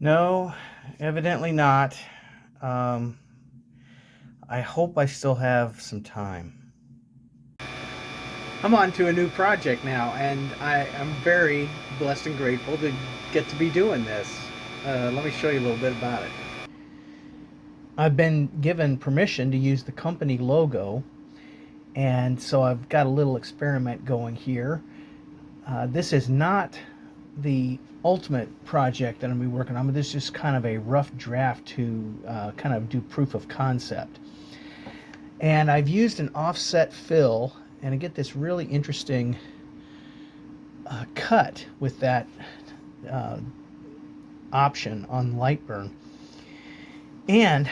No, evidently not. Um, I hope I still have some time. I'm on to a new project now, and I am very blessed and grateful to get to be doing this. Let me show you a little bit about it. I've been given permission to use the company logo, and so I've got a little experiment going here. This is not the ultimate project that I'm going to be working on, but this is just kind of a rough draft to kind of do proof of concept. And I've used an offset fill, and I get this really interesting cut with that option on Lightburn. And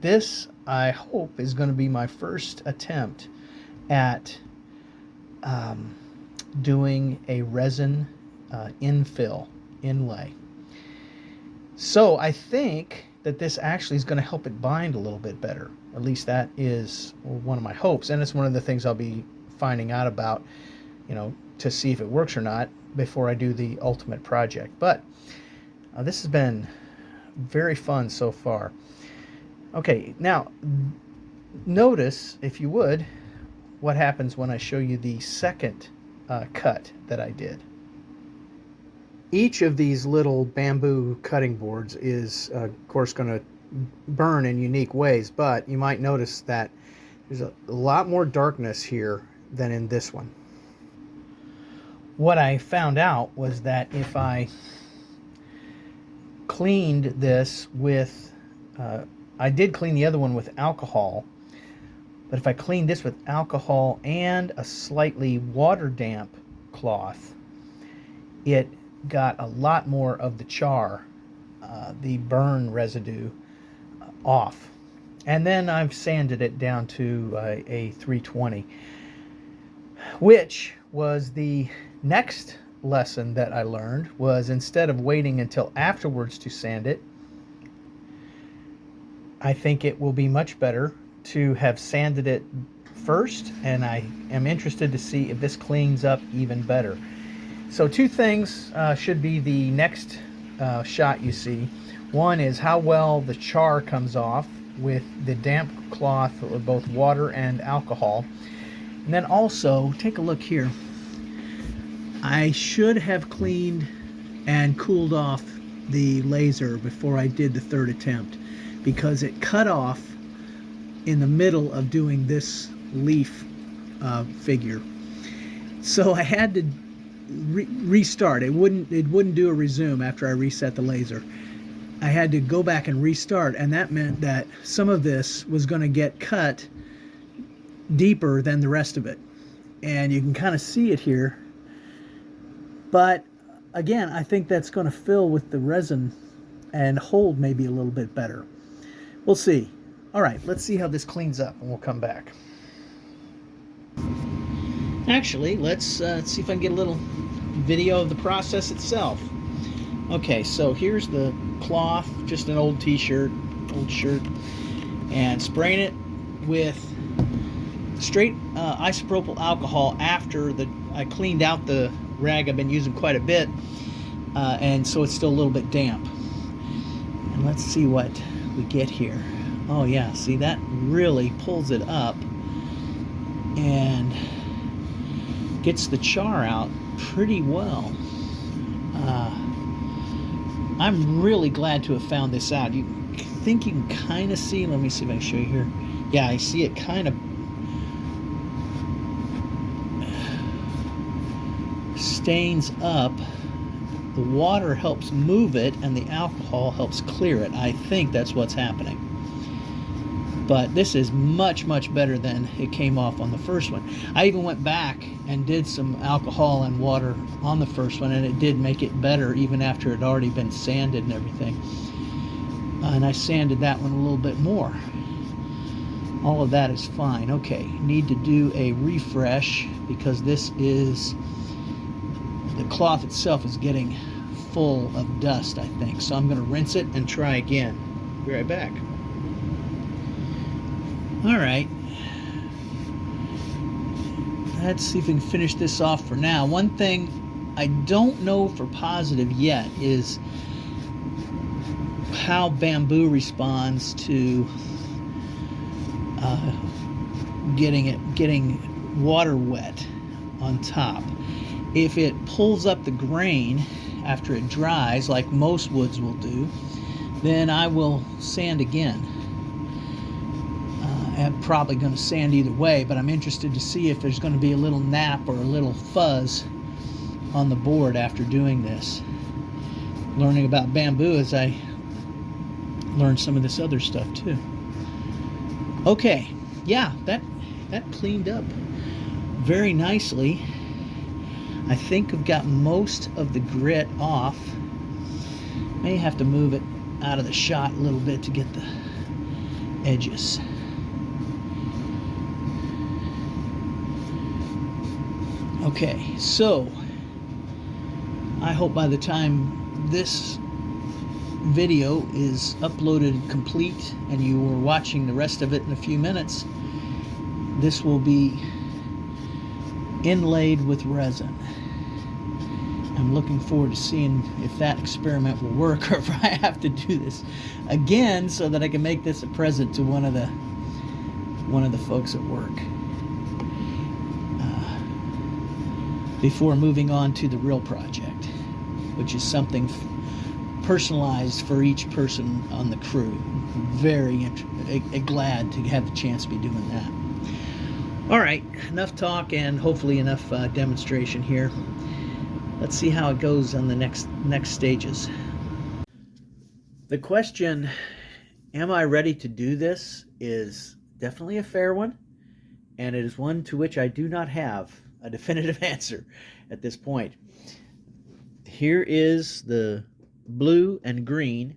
this, I hope, is going to be my first attempt at doing a resin infill inlay. So I think that this actually is going to help it bind a little bit better. At least that is one of my hopes, and it's one of the things I'll be finding out about, to see if it works or not before I do the ultimate project. But this has been very fun so far. Okay, now notice, if you would, what happens when I show you the second cut that I did. Each of these little bamboo cutting boards is, of course, going to burn in unique ways, but you might notice that there's a lot more darkness here than in this one. What I found out was that if I cleaned this with, I did clean the other one with alcohol, but if I cleaned this with alcohol and a slightly water damp cloth, it got a lot more of the char, the burn residue, off. And then I've sanded it down to a 320, which was the next lesson that I learned. Was instead of waiting until afterwards to sand it, I think it will be much better to have sanded it first, and I am interested to see if this cleans up even better. So two things should be the next shot you see. One is how well the char comes off with the damp cloth with both water and alcohol. And then also, take a look here. I should have cleaned and cooled off the laser before I did the third attempt, because it cut off in the middle of doing this leaf figure. So I had to restart. It wouldn't do a resume after I reset the laser. I had to go back and restart, and that meant that some of this was going to get cut deeper than the rest of it, and you can kind of see it here. But again, I think that's going to fill with the resin and hold maybe a little bit better. We'll see. All right, let's see how this cleans up, and we'll come back. Actually, let's see if I can get a little video of the process itself. Okay, so here's the cloth, just an old t-shirt, old shirt, and spraying it with straight isopropyl alcohol after I cleaned out the rag I've been using quite a bit, and so it's still a little bit damp. And let's see what we get here. Oh yeah, see, that really pulls it up and gets the char out pretty well. I'm really glad to have found this out. You think you can kind of see, let me see if I can show you here. Yeah, I see it kind of stains up. The water helps move it, and the alcohol helps clear it. I think that's what's happening. But this is much, much better than it came off on the first one. I even went back and did some alcohol and water on the first one, and it did make it better even after it had already been sanded and everything. And I sanded that one a little bit more. All of that is fine. Okay, need to do a refresh because this is, the cloth itself is getting full of dust, I think. So I'm going to rinse it and try again. Be right back. All right, let's see if we can finish this off for now. One thing I don't know for positive yet is how bamboo responds to getting water wet on top. If it pulls up the grain after it dries, like most woods will do, then I will sand again. I'm probably going to sand either way, but I'm interested to see if there's going to be a little nap or a little fuzz on the board after doing this. Learning about bamboo as I learn some of this other stuff too. Okay, yeah, that cleaned up very nicely. I think I've got most of the grit off. May have to move it out of the shot a little bit to get the edges. Okay, so I hope by the time this video is uploaded complete and you are watching the rest of it in a few minutes, this will be inlaid with resin. I'm looking forward to seeing if that experiment will work, or if I have to do this again so that I can make this a present to one of the folks at work before moving on to the real project, which is something personalized for each person on the crew. Very glad to have the chance to be doing that. All right, enough talk and hopefully enough demonstration here. Let's see how it goes on the next stages. The question, am I ready to do this, is definitely a fair one, and it is one to which I do not have a definitive answer at this point. Here is the blue and green.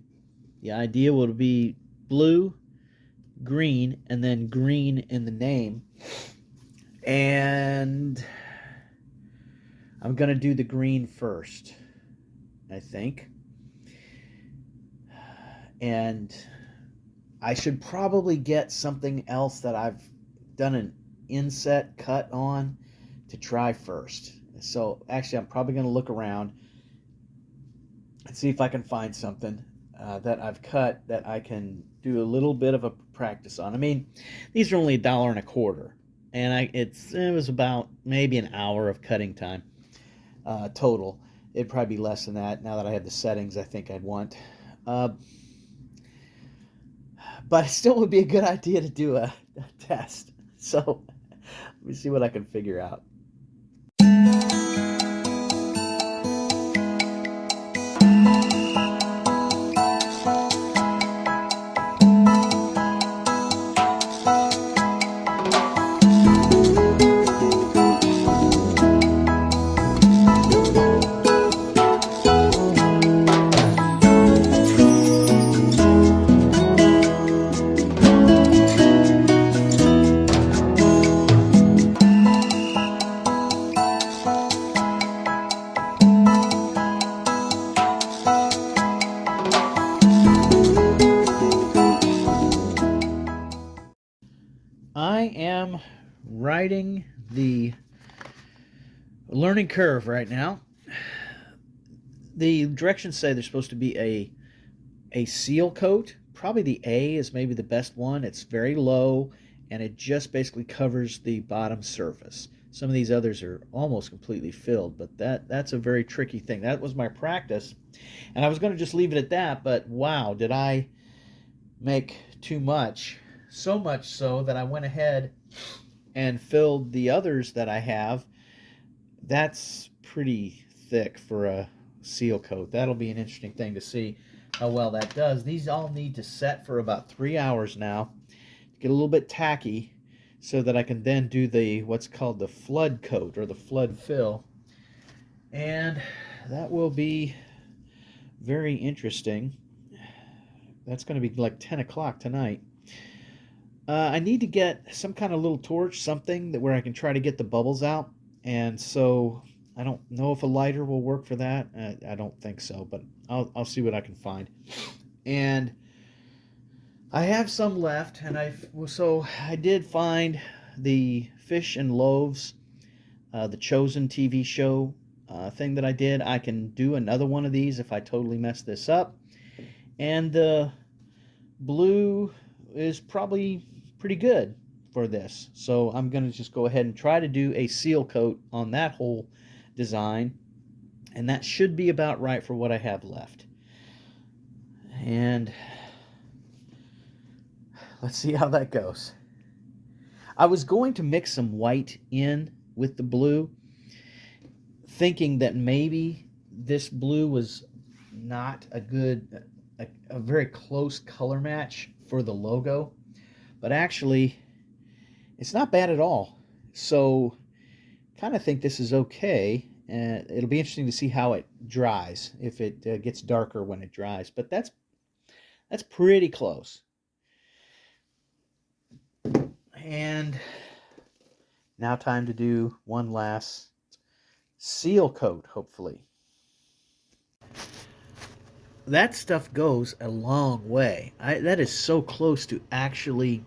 The idea will be blue, green, and then green in the name. And I'm going to do the green first, I think. And I should probably get something else that I've done an inset cut on to try first. So actually, I'm probably going to look around and see if I can find something that I've cut that I can do a little bit of a practice on. I mean, these are only $1.25, and it was about maybe an hour of cutting time total. It'd probably be less than that now that I have the settings I think I'd want. But it still would be a good idea to do a test. So let me see what I can figure out. I am riding the learning curve right now. The directions say there's supposed to be a seal coat. Probably the A is maybe the best one. It's very low, and it just basically covers the bottom surface. Some of these others are almost completely filled, but that's a very tricky thing. That was my practice, and I was going to just leave it at that, but wow, did I make too much. So much so that I went ahead and filled the others that I have. That's pretty thick for a seal coat. That'll be an interesting thing to see how well that does. These all need to set for about 3 hours now. Get a little bit tacky so that I can then do what's called the flood coat or the flood fill. And that will be very interesting. That's going to be like 10 o'clock tonight. I need to get some kind of little torch, something where I can try to get the bubbles out. And so I don't know if a lighter will work for that. I don't think so, but I'll see what I can find. And I have some left, and I did find the Fish and Loaves, the Chosen TV show thing that I did. I can do another one of these if I totally mess this up. And the blue is probably pretty good for this. So I'm going to just go ahead and try to do a seal coat on that whole design. And that should be about right for what I have left. And let's see how that goes. I was going to mix some white in with the blue, thinking that maybe this blue was not a good, a very close color match for the logo, but actually it's not bad at all. So kind of think this is okay, and it'll be interesting to see how it dries, if it gets darker when it dries, but that's pretty close. And now time to do one last seal coat, hopefully. That stuff goes a long way. That is so close to actually,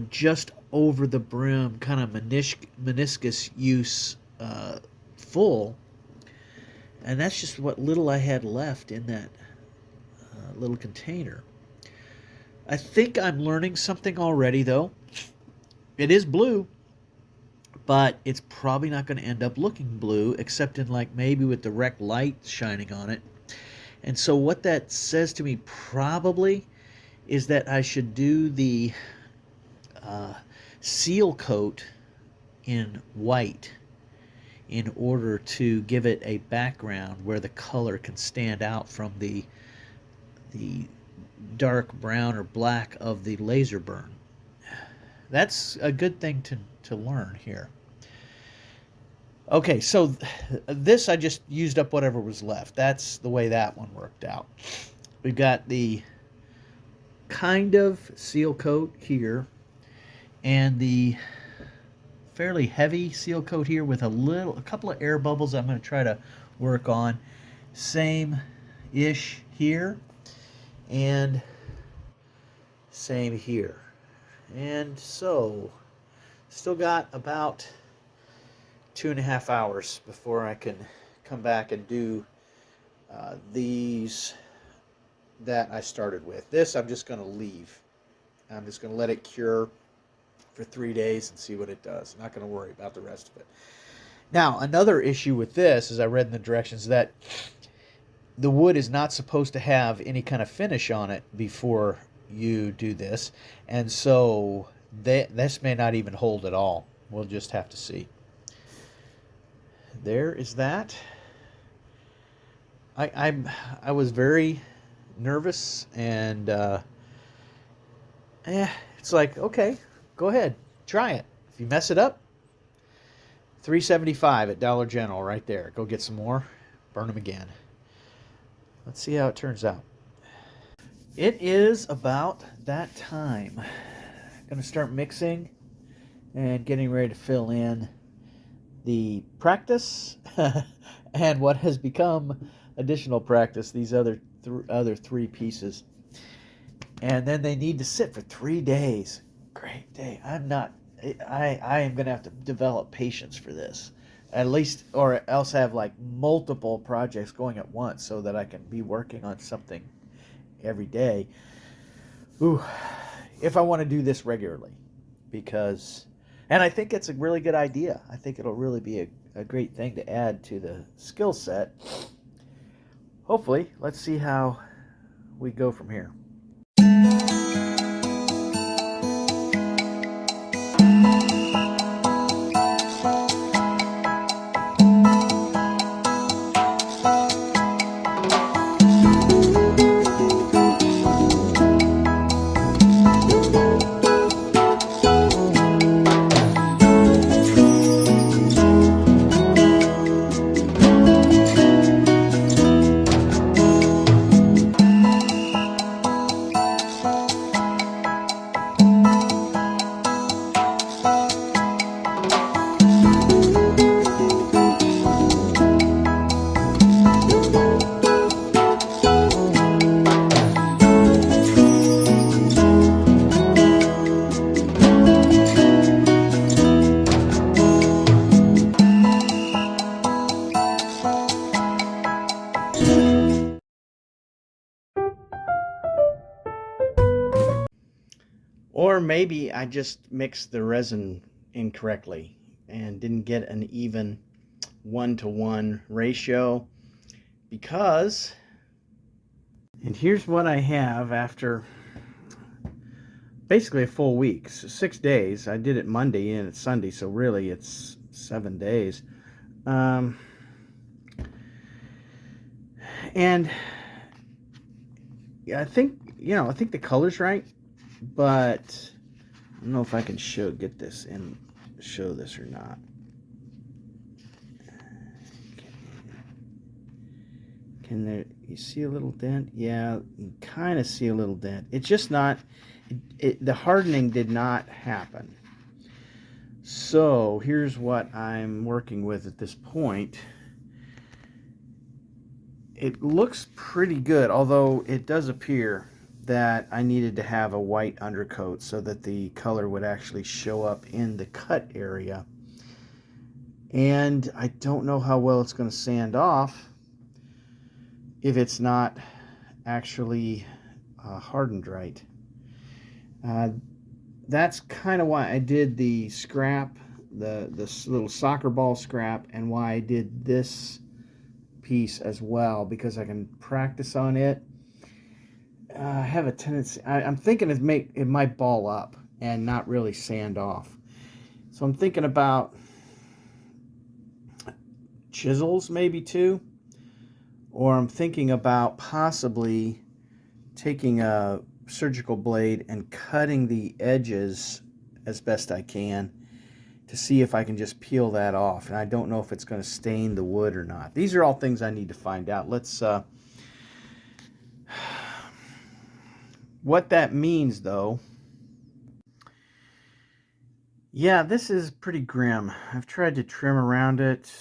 just over the brim, kind of meniscus use full. And that's just what little I had left in that little container. I think I'm learning something already, though. It is blue, but it's probably not going to end up looking blue, except in like maybe with direct light shining on it. And so what that says to me probably is that I should do the seal coat in white in order to give it a background where the color can stand out from the dark brown or black of the laser burn. That's a good thing to learn here. Okay, so this I just used up whatever was left. That's the way that one worked out. We've got the kind of seal coat here and the fairly heavy seal coat here with a couple of air bubbles I'm going to try to work on. Same-ish here and same here. And so still got about 2.5 hours before I can come back and do these that I started with. This I'm just going to leave. I'm just going to let it cure for 3 days and see what it does. I'm not going to worry about the rest of it. Now, another issue with this, as I read in the directions, that the wood is not supposed to have any kind of finish on it before you do this. And so this may not even hold at all. We'll just have to see. There is that. I was very nervous, and it's like, okay, go ahead, try it. If you mess it up, $3.75 at Dollar General right there. Go get some more, burn them again. Let's see how it turns out. It is about that time. Going to start mixing and getting ready to fill in the practice and what has become additional practice, these other three pieces. And then they need to sit for 3 days. Great day. I am going to have to develop patience for this. At least, or else have like multiple projects going at once so that I can be working on something every day. Ooh, if I want to do this regularly, and I think it's a really good idea. I think it'll really be a great thing to add to the skill set. Hopefully, let's see how we go from here. Or maybe I just mixed the resin incorrectly and didn't get an even 1-to-1 ratio, because, and here's what I have after basically a full week, so 6 days. I did it Monday and it's Sunday, so really it's 7 days. And yeah, I think the color's right, but I don't know if I can get this and show this or not. Can there, you see a little dent? Yeah, you kind of see a little dent. It's just not, the hardening did not happen. So here's what I'm working with at this point. It looks pretty good, although it does appear that I needed to have a white undercoat so that the color would actually show up in the cut area. And I don't know how well it's going to sand off if it's not actually hardened right. That's kind of why I did the scrap, this little soccer ball scrap, and why I did this piece as well, because I can practice on it. I have a tendency, I'm thinking it might ball up and not really sand off. So I'm thinking about chisels maybe too, or I'm thinking about possibly taking a surgical blade and cutting the edges as best I can to see if I can just peel that off. And I don't know if it's going to stain the wood or not. These are all things I need to find out. Let's what that means though. Yeah, this is pretty grim. I've tried to trim around it,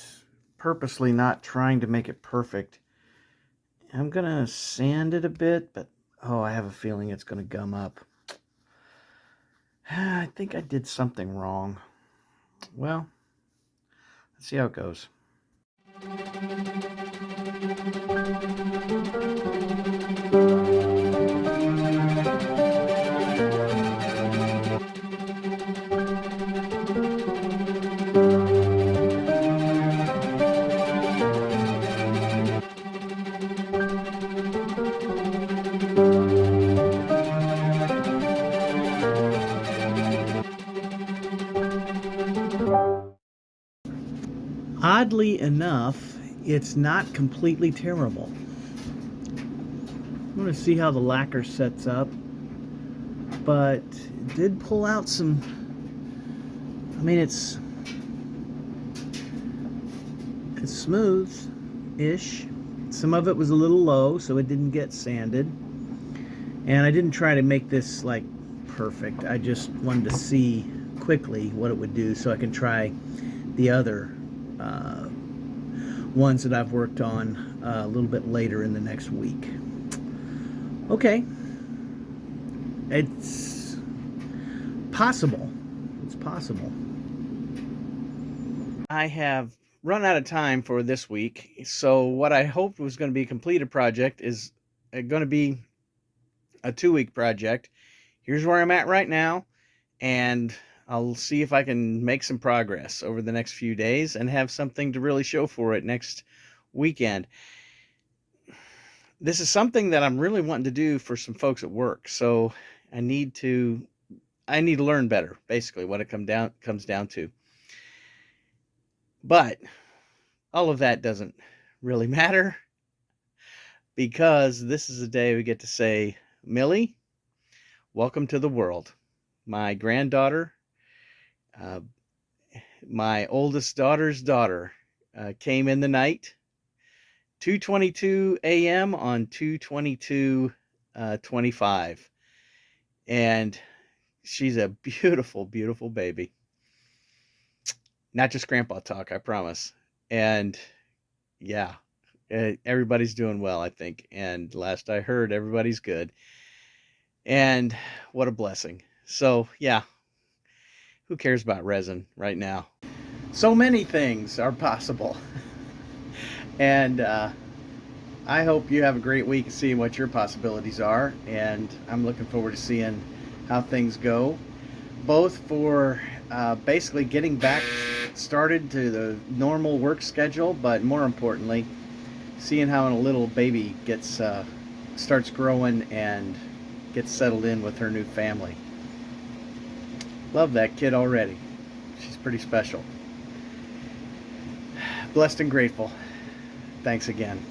purposely not trying to make it perfect. I'm gonna sand it a bit, but oh, I have a feeling it's gonna gum up. I think I did something wrong. Well, let's see how it goes. Oddly enough, it's not completely terrible. I'm going to see how the lacquer sets up, but it did pull out some, I mean, it's smooth-ish. Some of it was a little low, so it didn't get sanded. And I didn't try to make this like perfect. I just wanted to see quickly what it would do so I can try the other ones that I've worked on a little bit later in the next week. Okay, it's possible. It's possible. I have run out of time for this week, so what I hoped was going to be a completed project is going to be a 2-week project. Here's where I'm at right now, and I'll see if I can make some progress over the next few days and have something to really show for it next weekend. This is something that I'm really wanting to do for some folks at work, so I need to learn better, basically what it comes down to. But all of that doesn't really matter, because this is the day we get to say, Millie, welcome to the world. My granddaughter, my oldest daughter's daughter, came in the night, 2:22 a.m. on 2/22/25, and she's a beautiful, beautiful baby. Not just grandpa talk, I promise. And yeah, everybody's doing well, I think. And last I heard, everybody's good. And what a blessing. So yeah, who cares about resin right now? So many things are possible. And I hope you have a great week seeing what your possibilities are. And I'm looking forward to seeing how things go, both for basically getting back started to the normal work schedule, but more importantly, seeing how a little baby gets starts growing and gets settled in with her new family. Love that kid already. She's pretty special. Blessed and grateful. Thanks again.